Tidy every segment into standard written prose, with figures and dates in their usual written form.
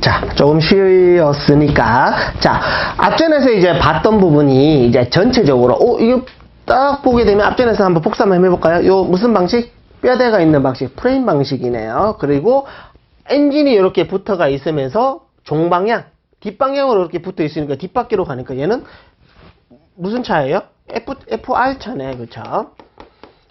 자, 조금 쉬었으니까. 자, 앞전에서 이제 봤던 부분이 이제 전체적으로, 이거 딱 보게 되면 앞전에서 한번 복사 한번 해볼까요? 요 무슨 방식? 뼈대가 있는 방식, 프레임 방식이네요. 그리고 엔진이 이렇게 붙어가 있으면서 종방향, 뒷방향으로 이렇게 붙어 있으니까 뒷바퀴로 가니까 얘는 무슨 차예요? FR 차네, 그쵸?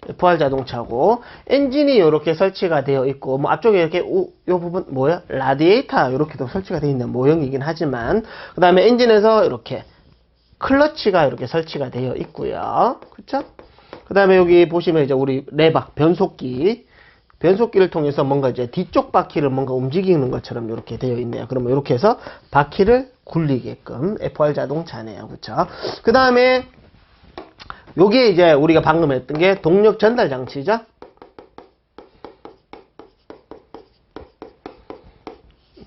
FR 자동차고, 엔진이 이렇게 설치가 되어 있고, 뭐 앞쪽에 이렇게 요 부분 뭐야? 라디에이터 이렇게도 설치가 되어 있는 모형이긴 하지만, 그 다음에 엔진에서 이렇게 클러치가 이렇게 설치가 되어 있고요. 그쵸? 그 다음에 여기 보시면 이제 우리 레바, 변속기를 통해서 뭔가 이제 뒤쪽 바퀴를 뭔가 움직이는 것처럼 이렇게 되어 있네요. 그러면 이렇게 해서 바퀴를 굴리게끔 FR 자동차네요. 그쵸? 그 다음에 요게 이제 우리가 방금 했던 게 동력 전달 장치죠.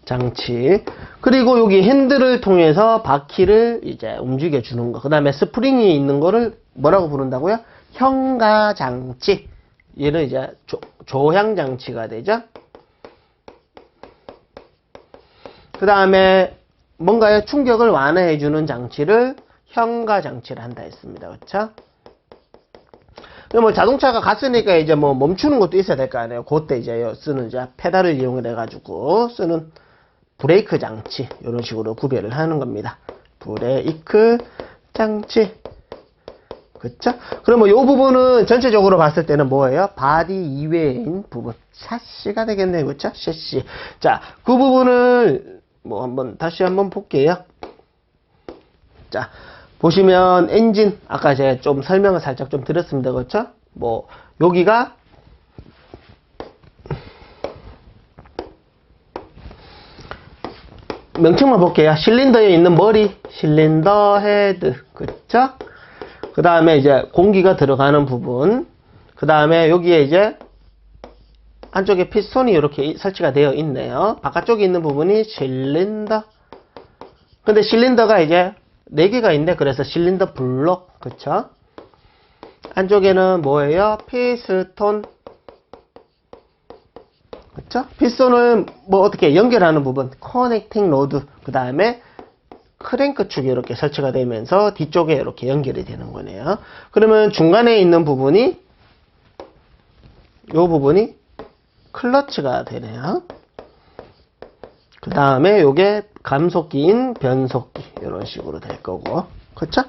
장치. 그리고 여기 핸들을 통해서 바퀴를 이제 움직여 주는 거. 그 다음에 스프링이 있는 거를 뭐라고 부른다고요? 현가 장치. 얘는 이제 조향 장치가 되죠. 그 다음에 뭔가의 충격을 완화해 주는 장치를 현가 장치를 한다 했습니다. 그렇죠? 뭐 자동차가 갔으니까 이제 뭐 멈추는 것도 있어야 될 거 아니에요. 그때 이제 쓰는 이제 페달을 이용해 가지고 쓰는 브레이크 장치, 이런 식으로 구별을 하는 겁니다. 브레이크 장치. 그쵸? 그러면 이 부분은 전체적으로 봤을 때는 뭐예요? 바디 이외인 부분. 샤시가 되겠네요. 그쵸? 샤시. 자, 그 부분을 뭐 다시 한번 볼게요. 자, 보시면 엔진, 아까 제가 좀 설명을 살짝 좀 드렸습니다. 그렇죠? 뭐 여기가 명칭만 볼게요. 실린더에 있는 머리, 실린더 헤드. 그렇죠? 그 다음에 이제 공기가 들어가는 부분. 그 다음에 여기에 이제 안쪽에 피스톤이 이렇게 설치가 되어 있네요. 바깥쪽에 있는 부분이 실린더. 근데 실린더가 이제 4개가 있네. 그래서 실린더 블록. 그쵸? 안쪽에는 뭐예요? 피스톤. 그쵸? 피스톤을 뭐 어떻게 연결하는 부분. 커넥팅 로드. 그 다음에 크랭크 축이 이렇게 설치가 되면서 뒤쪽에 이렇게 연결이 되는 거네요. 그러면 중간에 있는 부분이 이 부분이 클러치가 되네요. 그 다음에 요게 감속기인 변속기 이런 식으로 될 거고. 그쵸?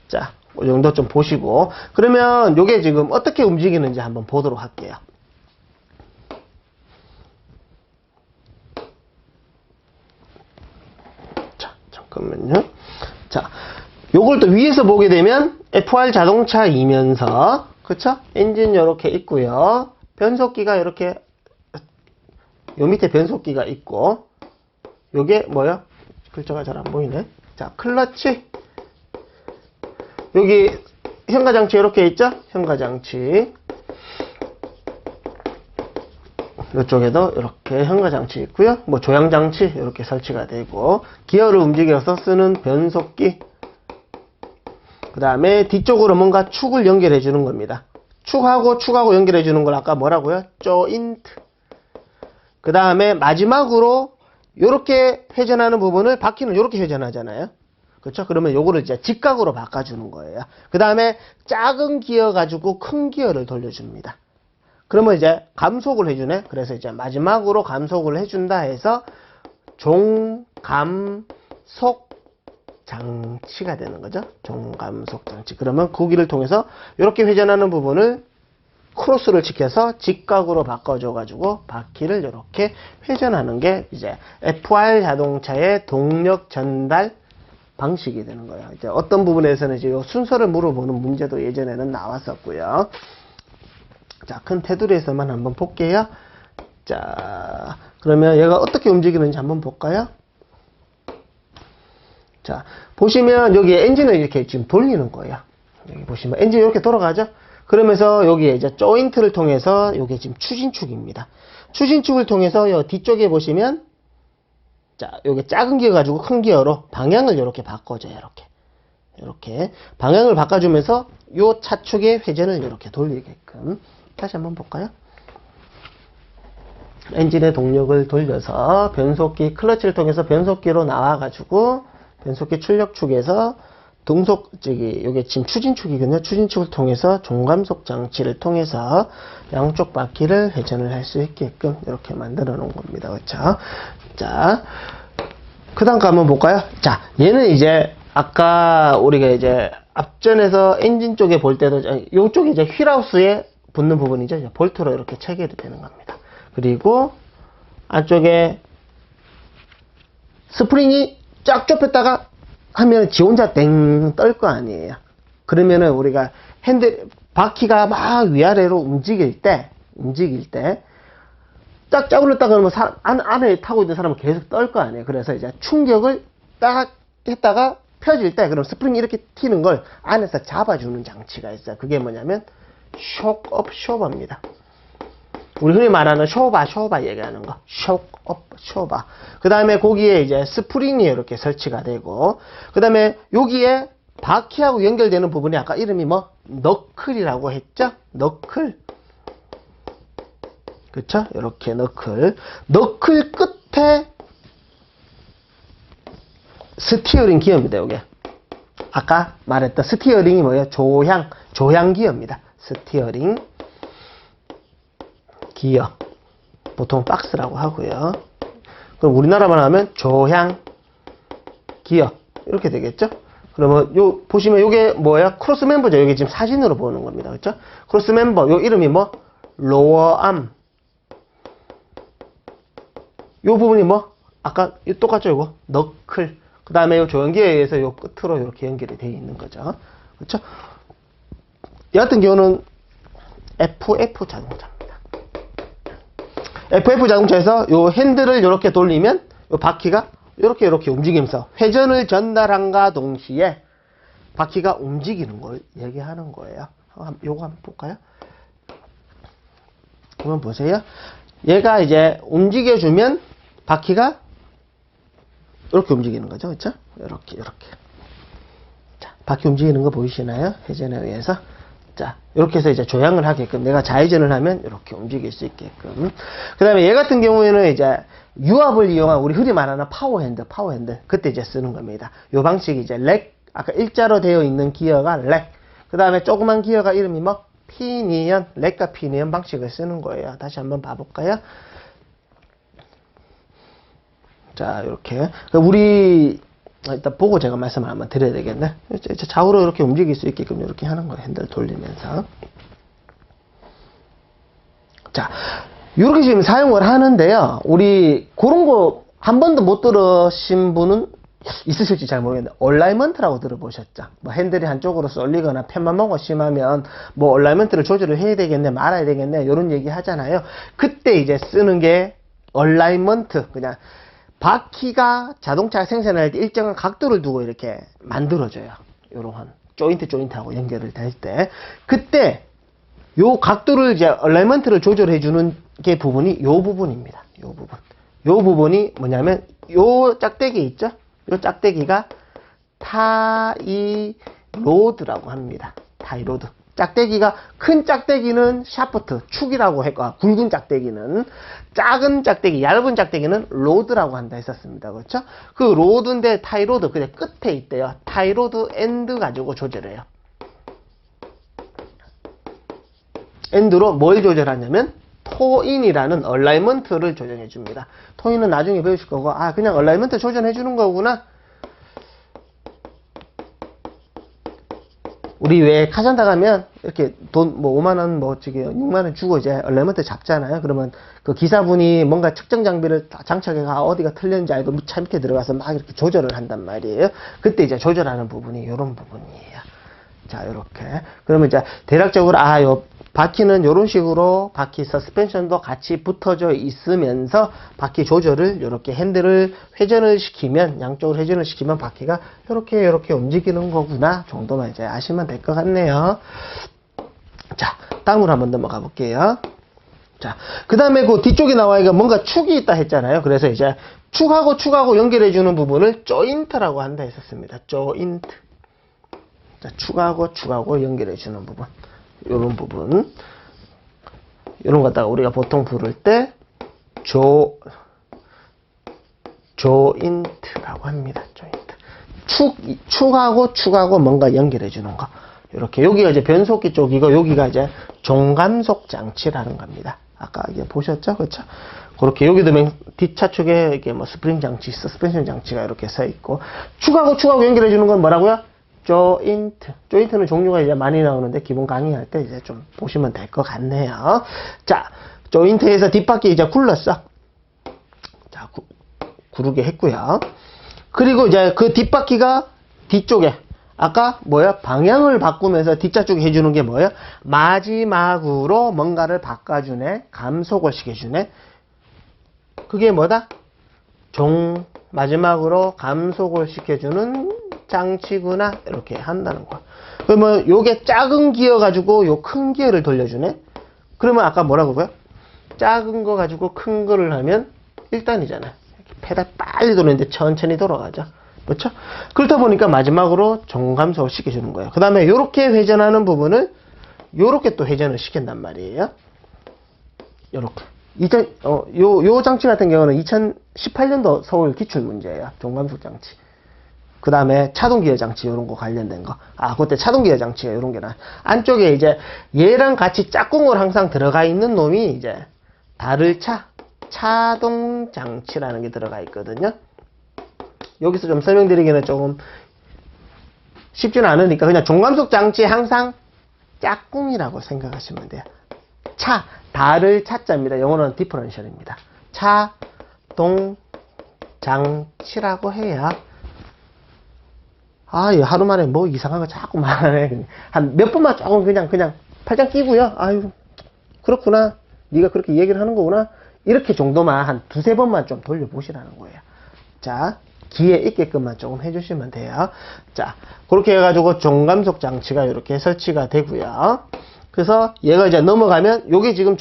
자, 이 정도 좀 보시고. 그러면 요게 지금 어떻게 움직이는지 한번 보도록 할게요. 자, 잠깐만요. 자, 요걸 또 위에서 보게 되면 FR 자동차이면서, 그쵸? 엔진 이렇게 있고요. 변속기가 이렇게, 요 밑에 변속기가 있고, 요게 뭐야? 글자가 잘 안 보이네. 자, 클러치. 여기 현가장치 이렇게 있죠? 현가장치. 이쪽에도 이렇게 현가장치 있고요. 뭐 조향장치 이렇게 설치가 되고, 기어를 움직여서 쓰는 변속기. 그 다음에 뒤쪽으로 뭔가 축을 연결해 주는 겁니다. 축하고 연결해 주는 걸 아까 뭐라고요? 조인트. 그 다음에 마지막으로 요렇게 회전하는 부분을 바퀴는 요렇게 회전하잖아요. 그렇죠? 그러면 요거를 이제 직각으로 바꿔주는 거예요. 그 다음에 작은 기어 가지고 큰 기어를 돌려줍니다. 그러면 이제 감속을 해주네. 그래서 이제 마지막으로 감속을 해준다 해서 종감속 장치가 되는 거죠. 종감속 장치. 그러면 구기를 통해서 이렇게 회전하는 부분을 크로스를 지켜서 직각으로 바꿔줘가지고 바퀴를 이렇게 회전하는 게 이제 FR 자동차의 동력 전달 방식이 되는 거예요. 이제 어떤 부분에서는 이제 순서를 물어보는 문제도 예전에는 나왔었고요. 자, 큰 테두리에서만 한번 볼게요. 자, 그러면 얘가 어떻게 움직이는지 한번 볼까요? 자, 보시면 여기 엔진을 이렇게 지금 돌리는 거예요. 여기 보시면 엔진이 이렇게 돌아가죠? 그러면서 여기에 이제 조인트를 통해서 이게 지금 추진축입니다. 추진축을 통해서 요 뒤쪽에 보시면 자, 요게 작은 기어 가지고 큰 기어로 방향을 이렇게 바꿔줘요. 이렇게 방향을 바꿔주면서 요 차축의 회전을 이렇게 돌리게끔. 다시 한번 볼까요? 엔진의 동력을 돌려서 변속기, 클러치를 통해서 변속기로 나와가지고 변속기 출력축에서 요게 지금 추진축이거든요. 추진축을 통해서 종감속 장치를 통해서 양쪽 바퀴를 회전을 할 수 있게끔 이렇게 만들어 놓은 겁니다. 그렇죠? 자, 그 다음 거 한번 볼까요? 자, 얘는 이제 아까 우리가 이제 앞전에서 엔진 쪽에 볼 때도 요쪽이 이제 휠하우스에 붙는 부분이죠. 볼트로 이렇게 체결이 되는 겁니다. 그리고 안쪽에 스프링이 쫙 좁혔다가 하면 지 혼자 땡 떨 거 아니에요. 그러면은 우리가 바퀴가 막 위아래로 움직일 때 딱 짜불렀다 그러면 안에 타고 있는 사람은 계속 떨 거 아니에요. 그래서 이제 충격을 딱 했다가 펴질 때 그럼 스프링이 이렇게 튀는 걸 안에서 잡아주는 장치가 있어요. 그게 뭐냐면 쇼크업 쇼버입니다. 우리 흔히 말하는 쇼바 얘기하는 거. 쇼크업 쇼바. 그 다음에 거기에 이제 스프링이 이렇게 설치가 되고, 그 다음에 여기에 바퀴하고 연결되는 부분이 아까 이름이 뭐? 너클이라고 했죠? 너클. 그쵸? 이렇게 너클. 너클 끝에 스티어링 기어입니다, 요게. 아까 말했던 스티어링이 뭐예요? 조향 기어입니다. 스티어링 기어. 보통 박스라고 하고요. 그럼 우리나라만 하면 조향 기어. 이렇게 되겠죠? 그러면 보시면 요게 뭐예요? 크로스 멤버죠. 여기 지금 사진으로 보는 겁니다. 그렇죠? 크로스 멤버. 요 이름이 뭐? 로어암. 요 부분이 뭐? 아까 똑같죠, 이거? 너클. 그 다음에 요 조향기에 의해서 요 끝으로 이렇게 연결이 되어 있는 거죠. 그렇죠? 이 같은 경우는 FF 자동차입니다. FF 자동차에서 요 핸들을 이렇게 돌리면 요 바퀴가 이렇게 움직이면서 회전을 전달함과 동시에 바퀴가 움직이는 걸 얘기하는 거예요. 요거 한번 볼까요? 한번 보세요. 얘가 이제 움직여주면 바퀴가 이렇게 움직이는 거죠. 그렇죠? 이렇게. 자, 바퀴 움직이는 거 보이시나요? 회전에 의해서. 자, 이렇게 해서 이제 조향을 하게끔, 내가 좌회전을 하면 이렇게 움직일 수 있게끔. 그 다음에 얘 같은 경우에는 이제 유압을 이용한 우리 흔히 말하는 파워핸들. 그때 이제 쓰는 겁니다. 요 방식이 이제 렉, 아까 일자로 되어 있는 기어가 렉. 그 다음에 조그만 기어가 이름이 뭐? 피니언, 렉과 피니언 방식을 쓰는 거예요. 다시 한번 봐볼까요? 자, 이렇게. 우리, 일단 보고 제가 말씀을 한번 드려야 되겠네. 좌우로 이렇게 움직일 수 있게끔 이렇게 하는 거예요. 핸들 돌리면서. 자, 이렇게 지금 사용을 하는데요. 우리 그런 거 한 번도 못 들으신 분은 있으실지 잘 모르겠는데, 얼라이먼트라고 들어보셨죠? 뭐 핸들이 한쪽으로 쏠리거나 편만 먹어 심하면 뭐 얼라이먼트를 조절을 해야 되겠네, 말아야 되겠네, 이런 얘기 하잖아요. 그때 이제 쓰는 게 얼라이먼트, 그냥 바퀴가 자동차 생산할 때 일정한 각도를 두고 이렇게 만들어줘요. 요런 조인트하고 연결을 될 때, 그때 요 각도를 이제 얼라이먼트를 조절해주는 게 부분이 요 부분입니다. 요 부분이 뭐냐면 요 짝대기 있죠? 요 짝대기가 타이로드라고 합니다. 타이로드. 짝대기가, 큰 짝대기는 샤프트, 축이라고 했고, 굵은 짝대기는, 작은 짝대기, 얇은 짝대기는 로드라고 한다 했었습니다. 그렇죠? 그 로드인데 타이로드, 그냥 끝에 있대요. 타이로드 엔드 가지고 조절해요. 엔드로 뭘 조절하냐면, 토인이라는 얼라이먼트를 조정해 줍니다. 토인은 나중에 배우실 거고, 그냥 얼라이먼트 조정해 주는 거구나. 우리 왜 카잔다 가면 이렇게 돈 뭐 5만원 뭐 6만원 주고 이제 얼라이먼트 잡잖아요. 그러면 그 기사분이 뭔가 측정 장비를 장착해가 어디가 틀렸는지 알고 차 밑에 들어가서 막 이렇게 조절을 한단 말이에요. 그때 이제 조절하는 부분이 이런 부분이에요. 자, 요렇게. 그러면 이제 대략적으로 요 바퀴는 이런 식으로 바퀴 서스펜션도 같이 붙어져 있으면서 바퀴 조절을 이렇게 핸들을 회전을 시키면, 양쪽으로 회전을 시키면 바퀴가 이렇게 움직이는 거구나 정도만 이제 아시면 될 것 같네요. 자, 다음으로 한번 넘어가 볼게요. 자, 그 다음에 그 뒤쪽에 나와 있는 뭔가 축이 있다 했잖아요. 그래서 이제 축하고 연결해 주는 부분을 조인트라고 한다 했었습니다. 조인트. 자, 축하고 연결해 주는 부분. 요런 부분. 요런 거 갖다가 우리가 보통 부를 때 조인트라고 합니다. 조인트. 축하고 뭔가 연결해 주는 거. 이렇게 여기가 이제 변속기 쪽이고 여기가 이제 종감속 장치라는 겁니다. 아까 이제 보셨죠, 그렇죠? 그렇게 여기도 뒷차축에 이게 뭐 스프링 장치, 서스펜션 장치가 이렇게 서 있고 축하고 연결해 주는 건 뭐라고요? 조인트. 조인트는 종류가 이제 많이 나오는데 기본 강의할 때 이제 좀 보시면 될 것 같네요. 자, 조인트에서 뒷바퀴 이제 굴렀어. 자, 구르게 했고요. 그리고 이제 그 뒷바퀴가 뒤쪽에 아까 뭐야? 방향을 바꾸면서 뒷좌측 해주는 게 뭐야? 마지막으로 뭔가를 바꿔주네. 감속을 시켜주네. 그게 뭐다? 마지막으로 감속을 시켜주는 장치구나. 이렇게 한다는 거야. 그러면 요게 작은 기어 가지고 요 큰 기어를 돌려주네. 그러면 아까 뭐라고 그래요? 작은 거 가지고 큰 거를 하면 1단이잖아. 페달 빨리 도는데 천천히 돌아가죠. 그렇죠? 그렇다 보니까 마지막으로 종감속을 시켜주는 거예요. 그 다음에 요렇게 회전하는 부분을 요렇게 또 회전을 시킨단 말이에요. 요렇게. 요 장치 같은 경우는 2018년도 서울 기출 문제예요. 종감속 장치. 그 다음에 차동기어 장치 요런 거 관련된 거. 그때 차동기어 장치가 요런 게 나. 안쪽에 이제 얘랑 같이 짝꿍으로 항상 들어가 있는 놈이 이제 달을 차동 장치라는 게 들어가 있거든요. 여기서 좀 설명드리기는 조금 쉽지는 않으니까 그냥 종감속 장치 항상 짝꿍이라고 생각하시면 돼요. 달을 차자입니다. 영어로는 디퍼런셜입니다. 차동 장치라고 해야 하루 만에 뭐 이상한 거 자꾸 말하네. 한 몇 번만 조금 그냥 팔짱 끼고요. 아유 그렇구나. 네가 그렇게 얘기를 하는 거구나. 이렇게 정도만 한 두세 번만 좀 돌려보시라는 거예요. 자, 기에 있게끔만 조금 해주시면 돼요. 자, 그렇게 해가지고 종감속 장치가 이렇게 설치가 되고요. 그래서 얘가 이제 넘어가면 요게 지금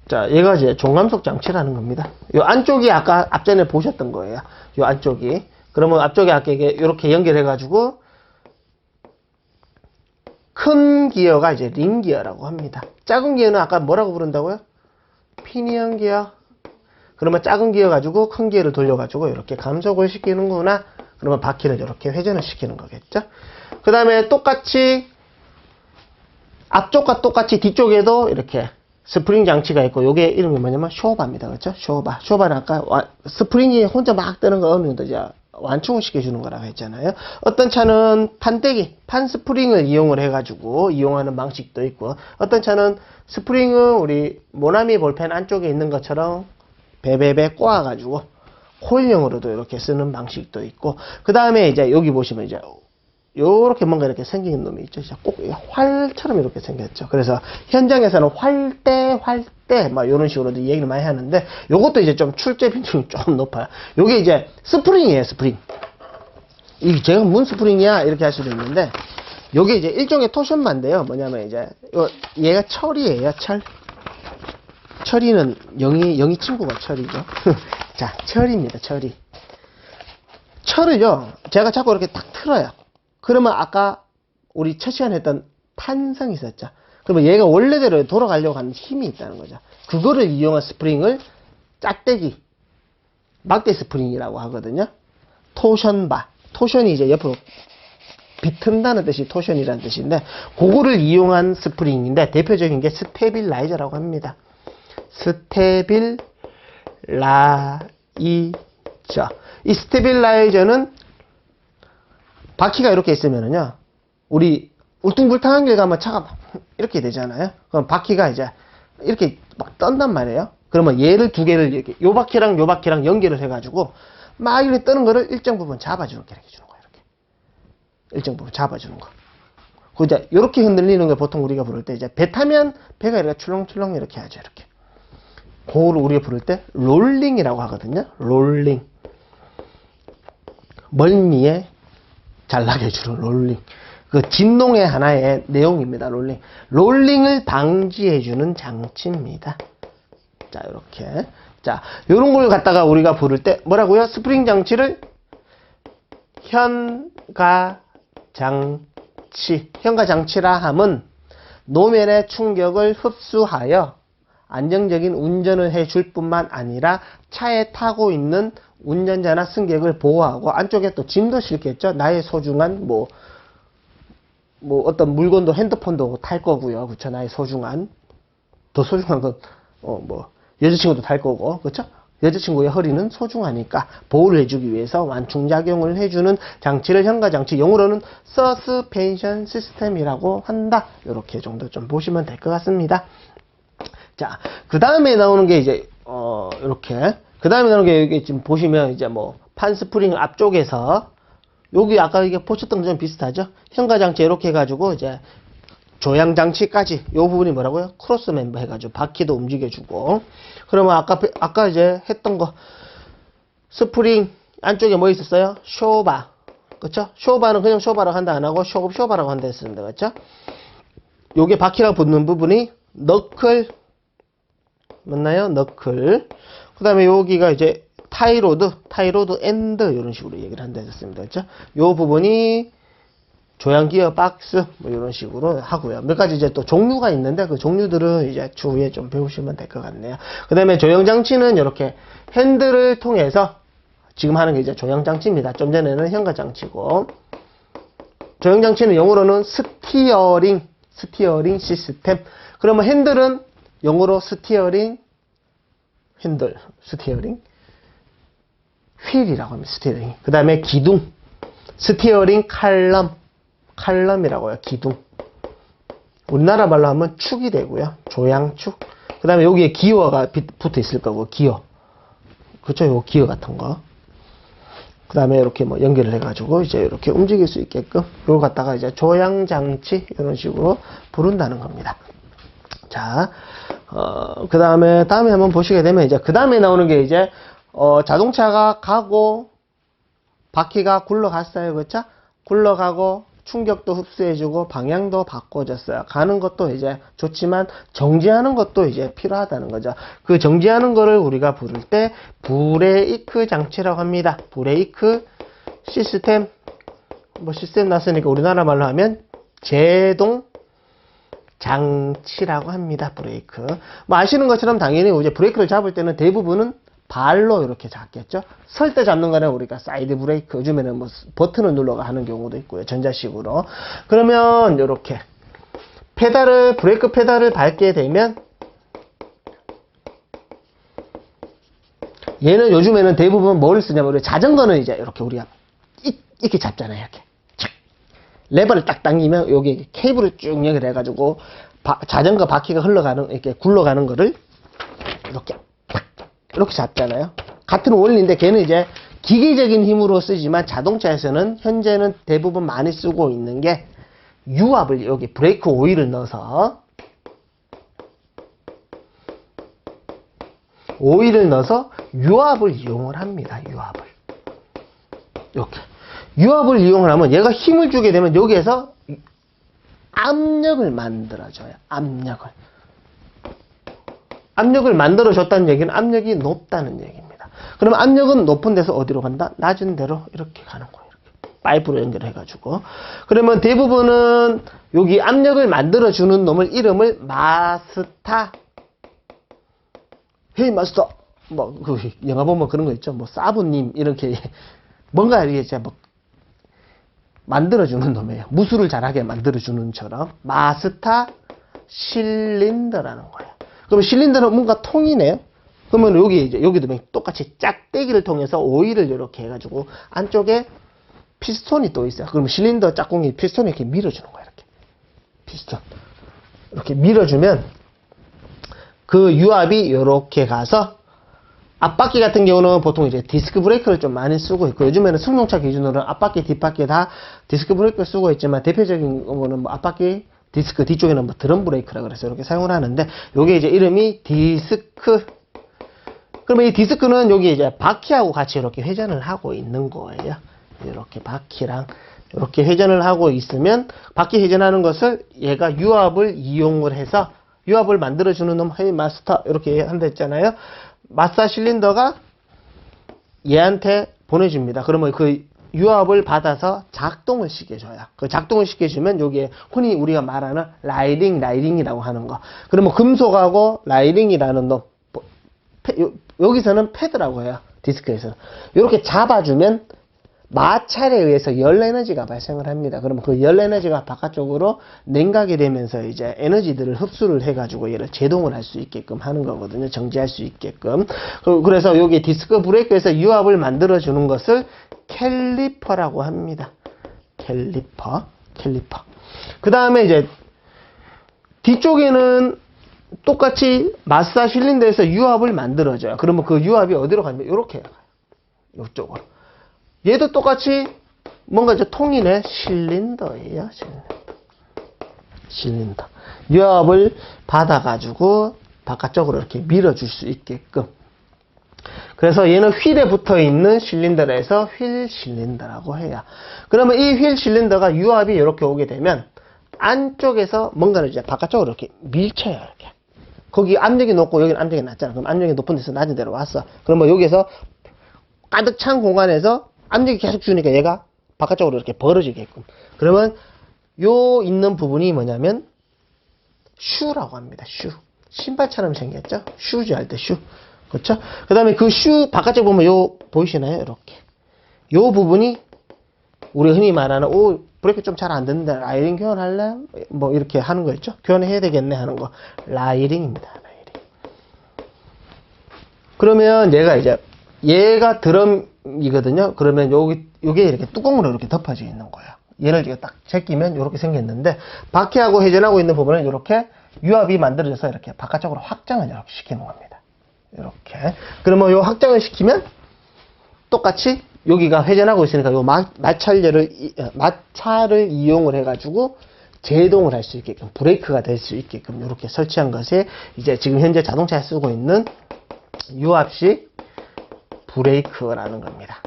자, 얘가 이제 종감속 장치라는 겁니다. 요 안쪽이 아까 앞전에 보셨던 거예요. 요 안쪽이. 그러면 앞쪽에 아까 이렇게 연결해가지고 큰 기어가 이제 링 기어라고 합니다. 작은 기어는 아까 뭐라고 부른다고요? 피니언 기어. 그러면 작은 기어 가지고 큰 기어를 돌려가지고 이렇게 감속을 시키는구나. 그러면 바퀴를 이렇게 회전을 시키는 거겠죠. 그 다음에 똑같이 앞쪽과 똑같이 뒤쪽에도 이렇게 스프링 장치가 있고 요게 이름이 뭐냐면 쇼바입니다. 그렇죠? 쇼바는 아까 스프링이 혼자 막 뜨는 거 어느 정도 이제 완충을 시켜주는 거라고 했잖아요. 어떤 차는 판 스프링을 이용을 해가지고 이용하는 방식도 있고, 어떤 차는 스프링은 우리 모나미 볼펜 안쪽에 있는 것처럼 베베베 꼬아가지고 코일형으로도 이렇게 쓰는 방식도 있고, 그 다음에 이제 여기 보시면 이제 요렇게 뭔가 이렇게 생긴 놈이 있죠. 꼭 활처럼 이렇게 생겼죠. 그래서 현장에서는 활대 막 요런 식으로도 얘기를 많이 하는데, 요것도 이제 좀 출제 빈도이 좀 높아요. 요게 이제 스프링이에요. 스프링. 이 제가 뭔 스프링이야 이렇게 할 수도 있는데, 요게 이제 일종의 토션만인데요. 뭐냐면 이제 얘가 철이에요. 철이는 영희 친구가 철이죠. 자, 철입니다. 철을요 제가 자꾸 이렇게 딱 틀어요. 그러면 아까 우리 첫 시간에 했던 탄성이 있었죠. 그러면 얘가 원래대로 돌아가려고 하는 힘이 있다는 거죠. 그거를 이용한 스프링을 짝대기, 막대 스프링이라고 하거든요. 토션바. 토션이 이제 옆으로 비튼다는 뜻이 토션이라는 뜻인데, 그거를 이용한 스프링인데 대표적인 게 스테빌라이저라고 합니다. 스테빌라이저. 이 스테빌라이저는 바퀴가 이렇게 있으면은요, 우리 울퉁불퉁한 길 가면 차가 막 이렇게 되잖아요. 그럼 바퀴가 이제 이렇게 막 떤단 말이에요. 그러면 얘를 두 개를 이렇게 요 바퀴랑 요 바퀴랑 연결을 해가지고 막 이렇게 뜨는 거를 일정 부분 잡아주는 게 이렇게 주는 거예요. 이렇게 일정 부분 잡아주는 거. 그 이제 이렇게 흔들리는 걸 보통 우리가 부를 때 이제 배 타면 배가 이렇게 출렁출렁 이렇게 하죠. 이렇게. 그거를 우리가 부를 때 롤링이라고 하거든요. 롤링. 멀미에 잘나게 해주는 롤링. 그 진농의 하나의 내용입니다. 롤링을 방지해주는 장치입니다. 자, 이렇게. 자, 요런 걸 갖다가 우리가 부를 때 뭐라고요? 스프링 장치를 현가 장치라 함은 노면의 충격을 흡수하여 안정적인 운전을 해줄 뿐만 아니라 차에 타고 있는 운전자나 승객을 보호하고 안쪽에 또 짐도 실겠죠. 나의 소중한 뭐 어떤 물건도 핸드폰도 탈 거고요. 그쵸? 나의 소중한 더 소중한 건 여자친구도 탈 거고 그쵸? 여자친구의 허리는 소중하니까 보호를 해주기 위해서 완충작용을 해주는 장치를 현가장치, 영어로는 서스펜션 시스템이라고 한다. 이렇게 정도 좀 보시면 될 것 같습니다. 자, 그 다음에 나오는 게 이제 이렇게 그 다음에 나오는 게 여기 지금 보시면 이제 판스프링 앞쪽에서 여기 아까 이게 보셨던 거좀 비슷하죠? 현가장치 이렇게 해가지고 이제 조향장치까지 이 부분이 뭐라고요? 크로스 멤버 해가지고 바퀴도 움직여주고. 그러면 아까 이제 했던 거 스프링 안쪽에 뭐 있었어요? 쇼바, 그쵸? 쇼바는 그냥 쇼바라고 한다 안 하고 쇼바라고 한다 했습니다, 그쵸? 요게 바퀴랑 붙는 부분이 너클 맞나요? 너클. 그 다음에 여기가 이제 타이로드 엔드 이런 식으로 얘기를 한다 했습니다, 그쵸? 요 부분이 조향 기어 박스 이런 식으로 하고요. 몇 가지 이제 또 종류가 있는데 그 종류들은 이제 추후에 좀 배우시면 될 것 같네요. 그 다음에 조향 장치는 이렇게 핸들을 통해서 지금 하는 게 이제 조향 장치입니다. 좀 전에는 현가 장치고, 조향 장치는 영어로는 스티어링 시스템. 그러면 핸들은 영어로 스티어링 휠이라고 합니다. 스티어링. 그 다음에 기둥 스티어링 칼럼이라고 해요. 기둥. 우리나라 말로 하면 축이 되고요. 조향축. 그 다음에 여기에 기어가 붙어 있을 거고, 기어. 그쵸? 요 기어 같은 거. 그 다음에 이렇게 연결을 해가지고 이제 이렇게 움직일 수 있게끔 요걸 갖다가 이제 조향장치 이런 식으로 부른다는 겁니다. 자, 그 다음에 한번 보시게 되면 이제 그 다음에 나오는 게 이제 자동차가 가고 바퀴가 굴러갔어요. 그쵸? 굴러가고 충격도 흡수해주고 방향도 바꿔줬어요. 가는 것도 이제 좋지만 정지하는 것도 이제 필요하다는 거죠. 그 정지하는 거를 우리가 부를 때 브레이크 장치라고 합니다. 브레이크 시스템, 시스템 났으니까 우리나라 말로 하면 제동 장치라고 합니다. 브레이크. 아시는 것처럼 당연히 이제 브레이크를 잡을 때는 대부분은 발로 이렇게 잡겠죠. 설 때 잡는 거는 우리가 사이드 브레이크, 요즘에는 버튼을 눌러가 하는 경우도 있고요. 전자식으로. 그러면 이렇게 브레이크 페달을 밟게 되면 얘는 요즘에는 대부분 뭘 쓰냐면 우리 자전거는 이제 이렇게 우리가 이렇게 잡잖아요. 이렇게 레버를 딱 당기면 여기 케이블을 쭉 연결해가지고 자전거 바퀴가 이렇게 굴러가는 거를 이렇게 잡잖아요. 같은 원리인데 걔는 이제 기계적인 힘으로 쓰지만 자동차에서는 현재는 대부분 많이 쓰고 있는 게 유압을 여기 브레이크 오일을 넣어서 유압을 이용을 합니다. 이렇게 유압을 이용을 하면 얘가 힘을 주게 되면 여기에서 압력을 만들어줘요. 압력을 만들어줬다는 얘기는 압력이 높다는 얘기입니다. 그러면 압력은 높은 데서 어디로 간다? 낮은 데로 이렇게 가는 거예요. 이렇게 파이프로 연결해가지고. 그러면 대부분은 여기 압력을 만들어주는 놈을 이름을 마스터. 헤이 마스터. 그 영화 보면 그런 거 있죠. 사부님 이렇게 뭔가 이렇게 만들어주는 놈이에요. 무술을 잘하게 만들어주는처럼 마스터 실린더라는 거예요. 그럼 실린더는 뭔가 통이네요. 그러면 여기도 똑같이 짝대기를 통해서 오일을 이렇게 해가지고 안쪽에 피스톤이 또 있어요. 그러면 실린더 짝꿍이 피스톤을 이렇게 밀어주는 거예요. 이렇게 피스톤 이렇게 밀어주면 그 유압이 이렇게 가서 앞바퀴 같은 경우는 보통 이제 디스크 브레이크를 좀 많이 쓰고 있고, 요즘에는 승용차 기준으로는 앞바퀴, 뒷바퀴 다 디스크 브레이크를 쓰고 있지만 대표적인 거는 앞바퀴, 디스크 뒤쪽에는 드럼 브레이크라 그래서 이렇게 사용을 하는데, 요게 이제 이름이 디스크. 그러면 이 디스크는 여기 이제 바퀴하고 같이 이렇게 회전을 하고 있는 거예요. 이렇게 바퀴랑 이렇게 회전을 하고 있으면 바퀴 회전하는 것을 얘가 유압을 이용을 해서 유압을 만들어주는 놈, 헤이 마스터 이렇게 한다 했잖아요. 마사 실린더가 얘한테 보내줍니다. 그러면 그 유압을 받아서 작동을 시켜줘요. 그 작동을 시켜주면 여기에 흔히 우리가 말하는 라이링이라고 하는 거. 그러면 금속하고 라이링이라는 놈, 여기서는 패드라고 해요. 디스크에서는. 이렇게 잡아주면 마찰에 의해서 열 에너지가 발생을 합니다. 그러면 그 열 에너지가 바깥쪽으로 냉각이 되면서 이제 에너지들을 흡수를 해가지고 얘를 제동을 할 수 있게끔 하는 거거든요. 정지할 수 있게끔. 그래서 여기 디스크 브레이크에서 유압을 만들어주는 것을 캘리퍼라고 합니다. 캘리퍼. 그 다음에 이제 뒤쪽에는 똑같이 마사 실린더에서 유압을 만들어줘요. 그러면 그 유압이 어디로 가냐면 이렇게 가요. 이쪽으로. 얘도 똑같이 뭔가 이제 통이네. 실린더예요. 실린더. 유압을 받아가지고 바깥쪽으로 이렇게 밀어줄 수 있게끔. 그래서 얘는 휠에 붙어 있는 실린더에서 휠 실린더라고 해요. 그러면 이 휠 실린더가 유압이 이렇게 오게 되면 안쪽에서 뭔가를 이제 바깥쪽으로 이렇게 밀쳐요. 이렇게. 거기 압력이 높고 여기는 압력이 낮잖아. 그럼 압력이 높은 데서 낮은 데로 왔어. 그러면 여기서 가득 찬 공간에서 압력이 계속 주니까 얘가 바깥쪽으로 이렇게 벌어지게끔. 그러면 요 있는 부분이 뭐냐면 슈라고 합니다. 슈. 신발처럼 생겼죠? 슈즈 할 때 슈. 그렇죠? 그 다음에 그 슈 바깥쪽 보면 요 보이시나요? 이렇게. 요 부분이 우리 흔히 말하는 브레이크 좀 잘 안 듣는데 라이링 교환할래? 뭐 이렇게 하는 거 있죠? 교환해야 되겠네 하는 거. 라이링입니다. 라이링. 그러면 얘가 드럼이거든요. 그러면 요게 이렇게 뚜껑으로 이렇게 덮어져 있는 거예요. 얘를 제가 딱 제끼면 이렇게 생겼는데 바퀴하고 회전하고 있는 부분은 이렇게 유압이 만들어져서 이렇게 바깥쪽으로 확장을 이렇게 시키는 겁니다. 이렇게. 그러면 요 확장을 시키면 똑같이 여기가 회전하고 있으니까 요 마찰을 이용을 해가지고 제동을 할 수 있게끔 브레이크가 될 수 있게끔 이렇게 설치한 것이 이제 지금 현재 자동차에 쓰고 있는 유압식 브레이크라는 겁니다.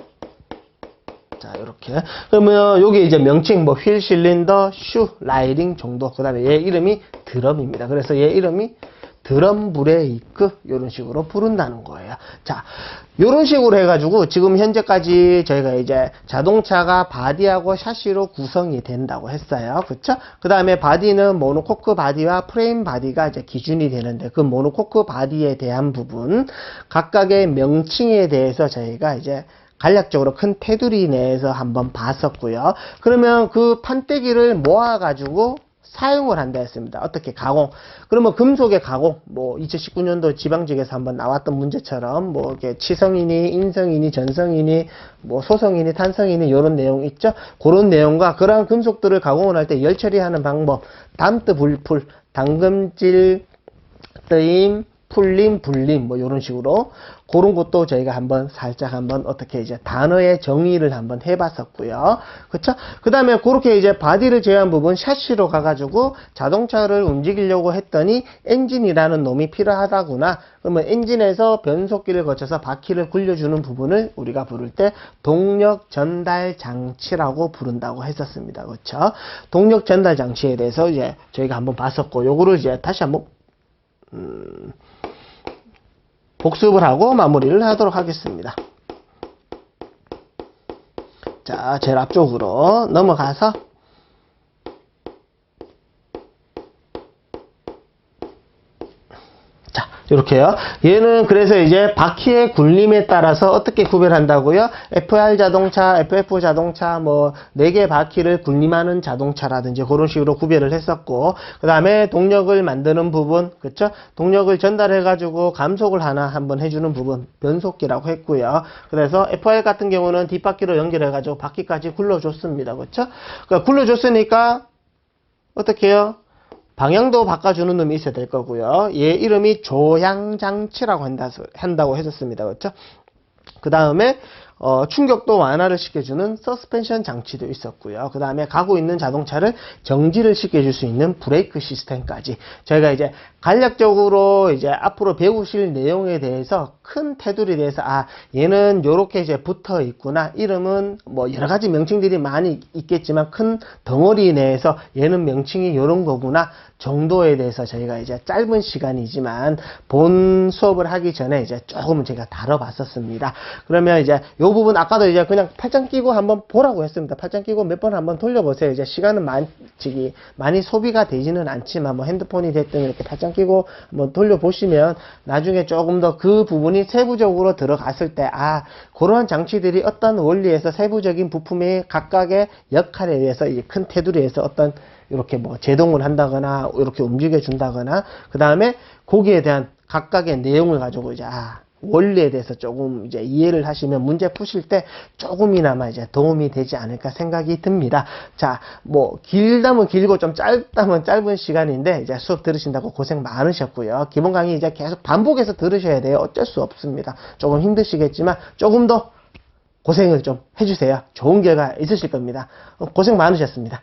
자, 이렇게. 그러면 여기 이제 명칭, 휠 실린더, 슈, 라이딩 정도. 그 다음에 얘 이름이 드럼입니다. 그래서 얘 이름이 드럼 브레이크, 이런 식으로 부른다는 거예요. 자, 이런 식으로 해가지고 지금 현재까지 저희가 이제 자동차가 바디하고 샤시로 구성이 된다고 했어요. 그쵸? 그 다음에 바디는 모노코크 바디와 프레임 바디가 이제 기준이 되는데 그 모노코크 바디에 대한 부분, 각각의 명칭에 대해서 저희가 이제 간략적으로 큰 테두리 내에서 한번 봤었고요. 그러면 그 판때기를 모아가지고 사용을 한다 했습니다. 어떻게 가공? 그러면 금속의 가공, 2019년도 지방직에서 한번 나왔던 문제처럼, 이렇게 치성이니, 인성이니, 전성이니, 소성이니, 탄성이니, 이런 내용 있죠? 그런 내용과 그러한 금속들을 가공을 할 때 열 처리하는 방법, 담뜨, 불풀, 당금질, 뜨임, 풀림, 불림, 이런 식으로 그런 것도 저희가 살짝 어떻게 이제 단어의 정의를 한번 해봤었고요. 그쵸? 그 다음에 그렇게 이제 바디를 제외한 부분 샤시로 가가지고 자동차를 움직이려고 했더니 엔진이라는 놈이 필요하다구나. 그러면 엔진에서 변속기를 거쳐서 바퀴를 굴려주는 부분을 우리가 부를 때 동력 전달 장치라고 부른다고 했었습니다. 그쵸? 동력 전달 장치에 대해서 이제 저희가 한번 봤었고, 요거를 이제 다시 한번 복습을 하고 마무리를 하도록 하겠습니다. 자, 제일 앞쪽으로 넘어가서 자, 이렇게요. 얘는 그래서 이제 바퀴의 굴림에 따라서 어떻게 구별한다고요? FR 자동차, FF 자동차, 4개 바퀴를 굴림하는 자동차라든지 그런 식으로 구별을 했었고, 그 다음에 동력을 만드는 부분, 그쵸? 동력을 전달해가지고 감속을 한번 해주는 부분, 변속기라고 했고요. 그래서 FR 같은 경우는 뒷바퀴로 연결해가지고 바퀴까지 굴러줬습니다. 그쵸? 그러니까 굴러줬으니까, 어떻게 해요? 방향도 바꿔주는 놈이 있어야 될 거고요. 얘 이름이 조향장치라고 한다고 했었습니다. 그렇죠? 그 다음에 충격도 완화를 시켜주는 서스펜션 장치도 있었고요. 그 다음에 가고 있는 자동차를 정지를 시켜줄 수 있는 브레이크 시스템까지 저희가 이제 간략적으로 이제 앞으로 배우실 내용에 대해서 큰 테두리에 대해서 얘는 요렇게 이제 붙어 있구나. 이름은 뭐 여러 가지 명칭들이 많이 있겠지만 큰 덩어리 내에서 얘는 명칭이 요런 거구나 정도에 대해서 저희가 이제 짧은 시간이지만 본 수업을 하기 전에 이제 조금 제가 다뤄봤었습니다. 그러면 이제 요 부분 아까도 이제 그냥 팔짱 끼고 한번 보라고 했습니다. 팔짱 끼고 몇 번 한번 돌려보세요. 이제 시간은 많이 소비가 되지는 않지만 뭐 핸드폰이 됐든 이렇게 팔짱 끼고 한번 돌려보시면 나중에 조금 더 그 부분이 세부적으로 들어갔을 때 그러한 장치들이 어떤 원리에서 세부적인 부품의 각각의 역할에 의해서 이 큰 테두리에서 어떤 이렇게 뭐 제동을 한다거나 이렇게 움직여 준다거나 그 다음에 거기에 대한 각각의 내용을 가지고 이제 원리에 대해서 조금 이제 이해를 하시면 문제 푸실 때 조금이나마 이제 도움이 되지 않을까 생각이 듭니다. 자, 뭐 길다면 길고 좀 짧다면 짧은 시간인데 이제 수업 들으신다고 고생 많으셨고요. 기본 강의 이제 계속 반복해서 들으셔야 돼요. 어쩔 수 없습니다. 조금 힘드시겠지만 조금 더 고생을 좀 해주세요. 좋은 결과 있으실 겁니다. 고생 많으셨습니다.